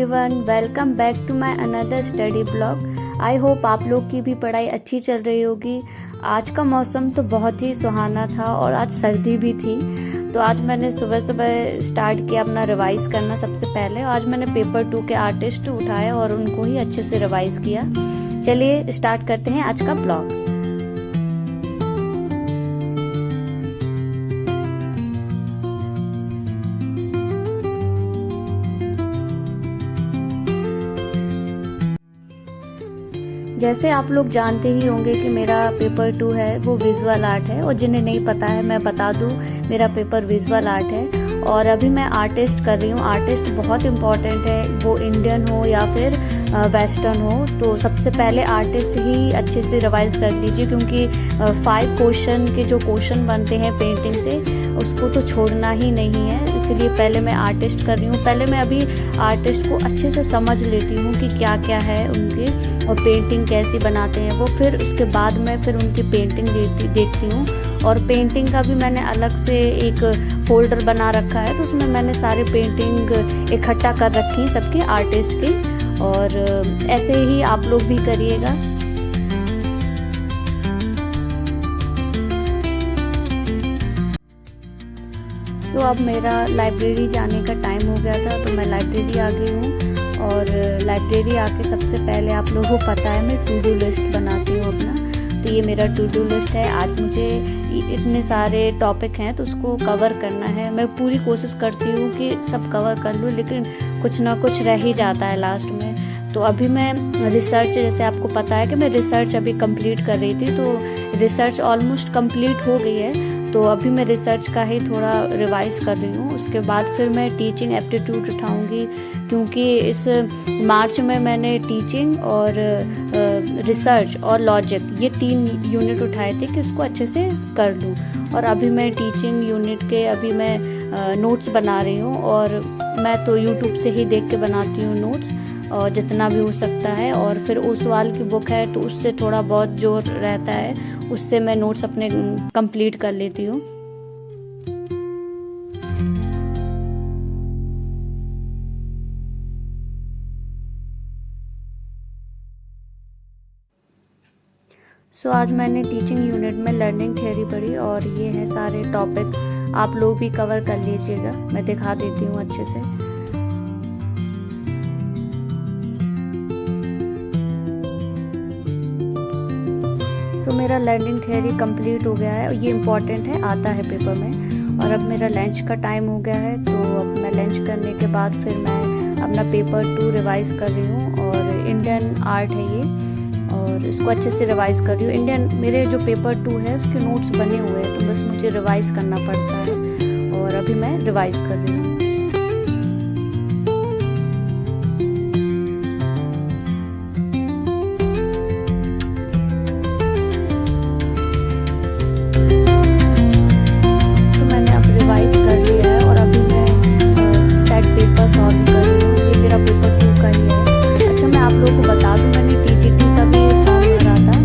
Everyone, welcome back to my another study blog. I hope आप लोग की भी पढ़ाई अच्छी चल रही होगी। आज का मौसम तो बहुत ही सुहाना था और आज सर्दी भी थी, तो आज मैंने सुबह सुबह स्टार्ट किया अपना रिवाइज करना। सबसे पहले आज मैंने पेपर 2 के आर्टिस्ट उठाए और उनको ही अच्छे से रिवाइज किया। चलिए स्टार्ट करते हैं आज का ब्लॉग। जैसे आप लोग जानते ही होंगे कि मेरा पेपर 2 है वो विजुअल आर्ट है, और जिन्हें नहीं पता है मैं बता दूं, मेरा पेपर विजुअल आर्ट है और अभी मैं आर्टिस्ट कर रही हूँ। आर्टिस्ट बहुत इम्पॉर्टेंट है, वो इंडियन हो या फिर वेस्टर्न हो। तो सबसे पहले आर्टिस्ट ही अच्छे से रिवाइज कर लीजिए, क्योंकि 5 क्वेश्चन के जो क्वेश्चन बनते हैं पेंटिंग से उसको तो छोड़ना ही नहीं है। इसलिए पहले मैं आर्टिस्ट कर रही हूँ। पहले मैं अभी आर्टिस्ट को अच्छे से समझ लेती हूँ कि क्या क्या है उनके और पेंटिंग कैसी बनाते हैं वो। फिर उसके बाद मैं फिर उनकी पेंटिंग देखती हूँ। और पेंटिंग का भी मैंने अलग से एक फोल्डर बना रखा है, तो उसमें मैंने सारे पेंटिंग इकट्ठा कर रखी है सबके आर्टिस्ट की। और ऐसे ही आप लोग भी करिएगा। सो अब मेरा लाइब्रेरी जाने का टाइम हो गया था, तो मैं लाइब्रेरी आ गई हूँ। और लाइब्रेरी आके सबसे पहले आप लोगों को पता है मैं टू डू लिस्ट बनाती हूँ अपना। तो ये मेरा टू डू लिस्ट है। आज मुझे इतने सारे टॉपिक हैं तो उसको कवर करना है। मैं पूरी कोशिश करती हूँ कि सब कवर कर लूँ, लेकिन कुछ ना कुछ रह ही जाता है लास्ट में। तो अभी मैं रिसर्च, जैसे आपको पता है कि मैं रिसर्च अभी कंप्लीट कर रही थी, तो रिसर्च ऑलमोस्ट कंप्लीट हो गई है। तो अभी मैं रिसर्च का ही थोड़ा रिवाइज कर रही हूँ। उसके बाद फिर मैं टीचिंग एप्टीट्यूड उठाऊँगी, क्योंकि इस मार्च में मैंने टीचिंग और रिसर्च और लॉजिक ये 3 यूनिट उठाए थे कि उसको अच्छे से कर लूँ। और अभी मैं टीचिंग यूनिट के अभी मैं नोट्स बना रही हूँ, और मैं तो यूट्यूब से ही देख के बनाती हूँ नोट्स, और जितना भी हो सकता है। और फिर ओसवाल की बुक है तो उससे थोड़ा बहुत जो रहता है उससे मैं नोट्स अपने कंप्लीट कर लेती हूँ। सो आज मैंने टीचिंग यूनिट में लर्निंग थ्योरी पढ़ी, और ये हैं सारे टॉपिक। आप लोग भी कवर कर लीजिएगा, मैं दिखा देती हूँ अच्छे से। सो मेरा लर्निंग थ्योरी कंप्लीट हो गया है। ये इम्पॉर्टेंट है, आता है पेपर में। और अब मेरा लंच का टाइम हो गया है, तो अब मैं लंच करने के बाद फिर मैं अपना पेपर 2 रिवाइज कर रही हूँ। और इंडियन आर्ट है ये, और इसको अच्छे से रिवाइज कर रही हूँ। इंडियन मेरे जो पेपर 2 है उसके नोट्स बने हुए हैं, तो बस मुझे रिवाइज करना पड़ता है। और अभी मैं रिवाइज कर रही हूँ। रिवाइज कर लिया है और अभी मैं सेट पेपर सॉल्व कर रही हूँ। ये मेरा पेपर 2 का ही है। अच्छा, मैं आप लोगों को बता दूँ, मैंने टीजीटी का भी फॉर्म भरा था,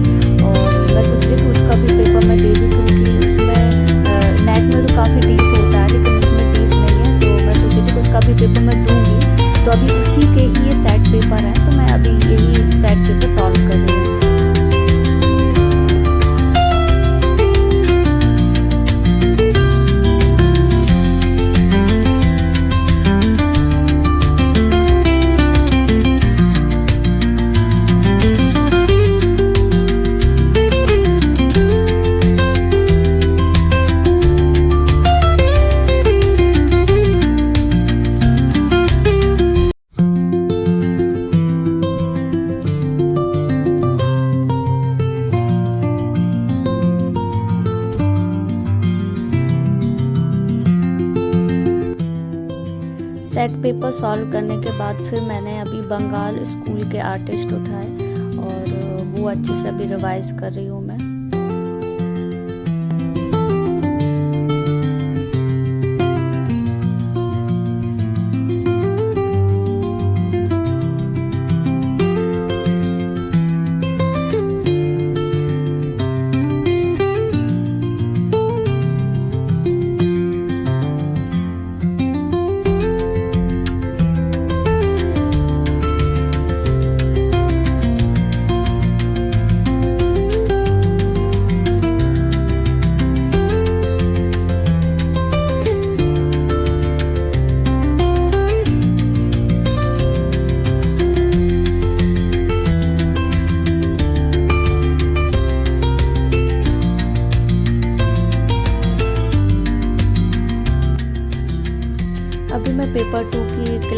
और मैं सोच रही थी उसका भी पेपर मैं दे दूँ, क्योंकि उसमें नेट में तो काफ़ी डीप होता है, लेकिन उसमें डीप नहीं है। तो मैं सोच रही थी कि उसका भी पेपर मैं दूँगी। तो अभी उसी के ही ये सेट पेपर है, तो मैं अभी यही सेट पेपर सॉल्व कर रही हूँ। सेट पेपर सॉल्व करने के बाद फिर मैंने अभी बंगाल स्कूल के आर्टिस्ट उठाए, और वो अच्छे से अभी रिवाइज कर रही हूँ मैं।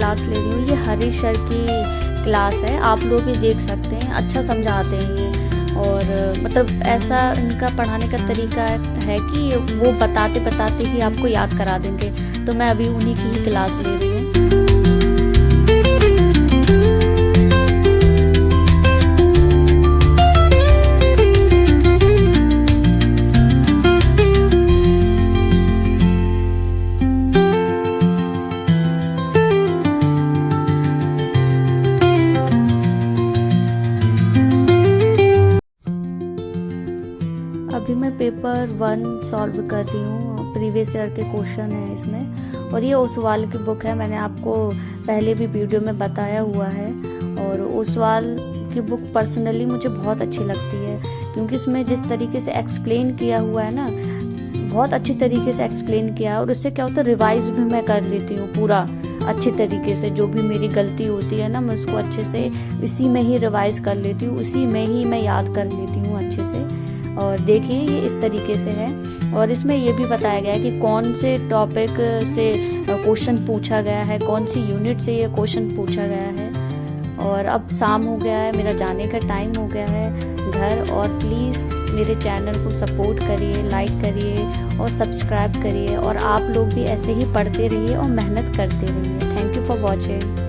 क्लास ले रही हूँ। ये हरीश सर की क्लास है, आप लोग भी देख सकते हैं, अच्छा समझाते हैं ये। और मतलब ऐसा इनका पढ़ाने का तरीका है कि वो बताते बताते ही आपको याद करा देंगे। तो मैं अभी उन्हीं की ही क्लास ले रही हूँ। अभी मैं पेपर 1 सॉल्व कर रही हूँ, प्रीवियस ईयर के क्वेश्चन है इसमें। और ये ओसवाल की बुक है, मैंने आपको पहले भी वीडियो में बताया हुआ है। और ओसवाल की बुक पर्सनली मुझे बहुत अच्छी लगती है, क्योंकि इसमें जिस तरीके से एक्सप्लेन किया हुआ है ना, बहुत अच्छी तरीके से एक्सप्लेन किया है। और उससे क्या होता है, रिवाइज भी मैं कर लेती हूँ पूरा अच्छे तरीके से। जो भी मेरी गलती होती है ना, मैं उसको अच्छे से इसी में ही रिवाइज कर लेती हूँ, इसी में ही मैं याद कर लेती हूँ अच्छे से। और देखिए ये इस तरीके से है। और इसमें ये भी बताया गया है कि कौन से टॉपिक से क्वेश्चन पूछा गया है, कौन सी यूनिट से ये क्वेश्चन पूछा गया है। और अब शाम हो गया है, मेरा जाने का टाइम हो गया है घर। और प्लीज़ मेरे चैनल को सपोर्ट करिए, लाइक करिए और सब्सक्राइब करिए। और आप लोग भी ऐसे ही पढ़ते रहिए और मेहनत करते रहिए। Thank you for watching.